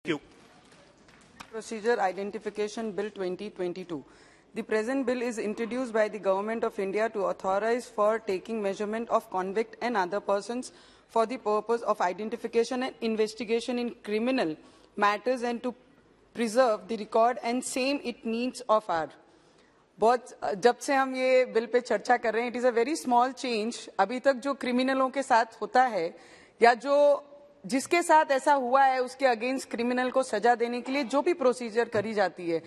you. Procedure Identification Bill 2022. The present bill is introduced by the Government of India to authorize for taking measurement of convict and other persons for the purpose of identification and investigation in criminal matters and to preserve the record and same it needs of our. बहुत जब से हम ये bill pay चर्चा कर रहे हैं, it is a very small change. अभी तक जो क्रिमिनलों के साथ होता है या जो जिसके साथ ऐसा हुआ है उसके अगेंस्ट क्रिमिनल को सजा देने के लिए जो भी प्रोसीजर करी जाती है,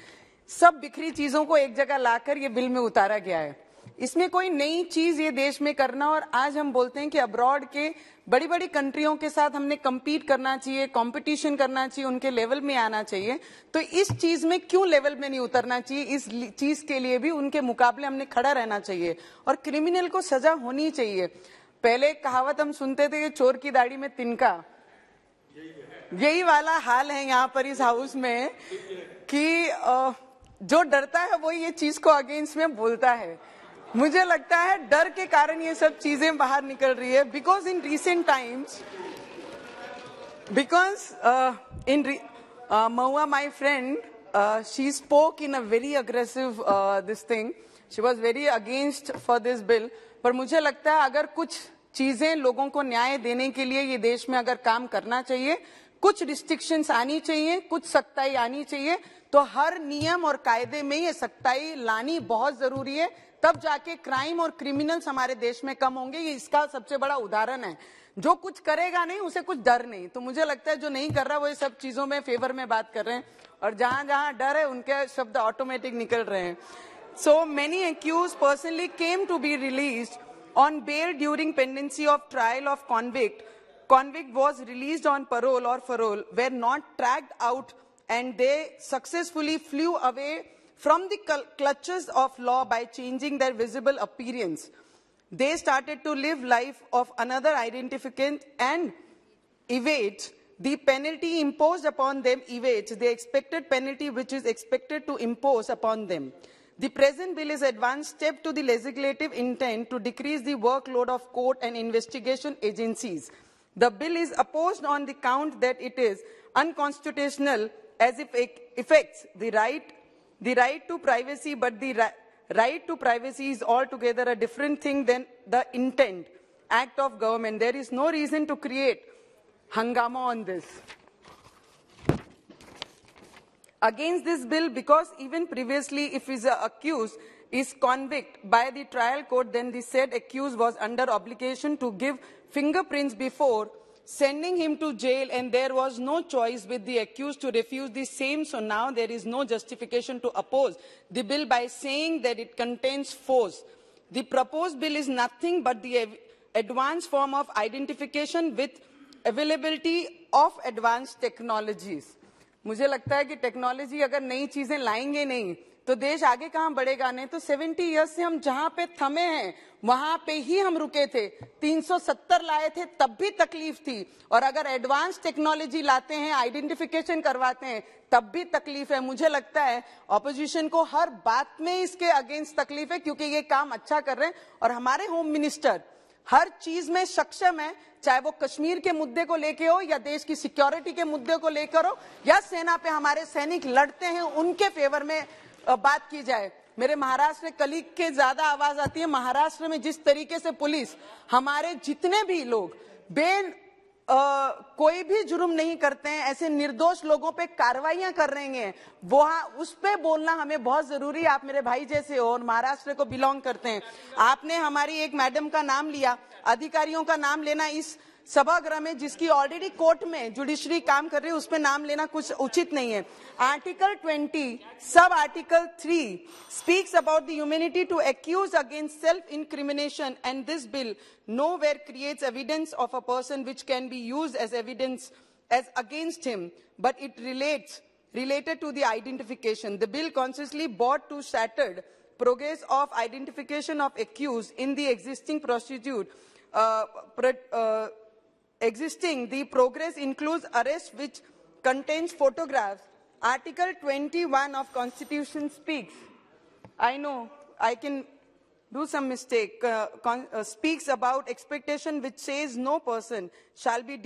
सब बिखरी चीजों को एक जगह लाकर ये बिल में उतारा गया है. इसमें कोई नई चीज ये देश में करना, और आज हम बोलते हैं कि अब्रॉड के बड़ी बड़ी कंट्रियों के साथ हमने compete करना चाहिए, कंपटीशन करना चाहिए, उनके लेवल में आना चाहिए. तो इस चीज में क्यों लेवल में नहीं उतरना चाहिए? इस चीज के लिए भी उनके मुकाबले हमने खड़ा रहना चाहिए और क्रिमिनल को सजा होनी चाहिए. पहले कहावत हम सुनते थे कि चोर की दाढ़ी में तिनका, यही वाला हाल है यहाँ पर इस हाउस में कि जो डरता है वो ये चीज को अगेंस्ट में बोलता है. मुझे लगता है डर के कारण ये सब चीजें बाहर निकल रही है. Because in recent times, Mahua, my friend, she spoke in a very aggressive this thing. She was very against for this bill. पर मुझे लगता है अगर कुछ चीजें लोगों को न्याय देने के लिए ये देश में अगर काम करना चाहिए, कुछ रिस्ट्रिक्शंस आनी चाहिए, कुछ सख्ताई आनी चाहिए, तो हर नियम और कायदे में ये सख्ताई लानी बहुत जरूरी है. तब जाके क्राइम और क्रिमिनल्स हमारे देश में कम होंगे. ये इसका सबसे बड़ा उदाहरण है. जो कुछ करेगा नहीं उसे कुछ डर नहीं. तो मुझे लगता है जो नहीं कर रहा वो ये सब चीजों में फेवर में बात कर रहे हैं, और जहां जहां डर है उनके शब्द ऑटोमेटिक निकल रहे हैं. So many accused personally came to be released on bail during pendency of trial of convict. Convict was released on parole or parole, were not tracked out, and they successfully flew away from the clutches of law by changing their visible appearance. They started to live life of another identificant and evade the penalty imposed upon them, evades the expected penalty which is expected to impose upon them. The present bill is an advanced step to the legislative intent to decrease the workload of court and investigation agencies. The bill is opposed on the count that it is unconstitutional as it affects the right to privacy, but the right to privacy is altogether a different thing than the intent act of government. There is no reason to create hangama on this. Against this bill, because even previously if is accused is convicted by the trial court, then the said accused was under obligation to give fingerprints before sending him to jail, and there was no choice with the accused to refuse the same. So now there is no justification to oppose the bill by saying that it contains force. The proposed bill is nothing but the advanced form of identification with availability of advanced technologies. मुझे लगता है कि technology अगर नई चीजें लाएंगे नहीं तो देश आगे कहां बढ़ेगा. नहीं तो 70 इयर्स से हम जहां पे थमे हैं वहां पे ही हम रुके थे. 370 लाए थे तब भी तकलीफ थी, और अगर एडवांस टेक्नोलॉजी लाते हैं, आइडेंटिफिकेशन करवाते हैं, तब भी तकलीफ है. मुझे लगता है ऑपोजिशन को हर बात में इसके अगेंस्ट तकलीफ है, क्योंकि ये काम अच्छा कर रहे हैं और हमारे होम मिनिस्टर हर चीज में सक्षम है. चाहे वो कश्मीर के मुद्दे को लेके हो या देश की सिक्योरिटी के मुद्दे को लेकर हो या सेना पे हमारे सैनिक लड़ते हैं उनके फेवर में बात की जाए. मेरे महाराष्ट्र में कलीग के ज्यादा आवाज आती है. महाराष्ट्र में जिस तरीके से पुलिस हमारे जितने भी लोग कोई भी जुर्म नहीं करते हैं, ऐसे निर्दोष लोगों पे कार्रवाइयां कर रहे हैं, वो उस पे बोलना हमें बहुत जरूरी है. आप मेरे भाई जैसे हो और महाराष्ट्र को बिलोंग करते हैं. आपने हमारी एक मैडम का नाम लिया, अधिकारियों का नाम लेना इस सभागृह में जिसकी ऑलरेडी कोर्ट में जुडिशरी काम कर रही है, उस पर नाम लेना कुछ उचित नहीं है. Article 20 sub article 3 speaks about the immunity to accuse against self-incrimination, and this bill nowhere creates evidence of a person which can be used as evidence as against him, but it related to the identification. The bill consciously brought to shattered progress of identification of accused in the existing procedure. The progress includes arrest which contains photographs. Article 21 of Constitution speaks. I know I can do some mistake. Speaks about expectation which says no person shall be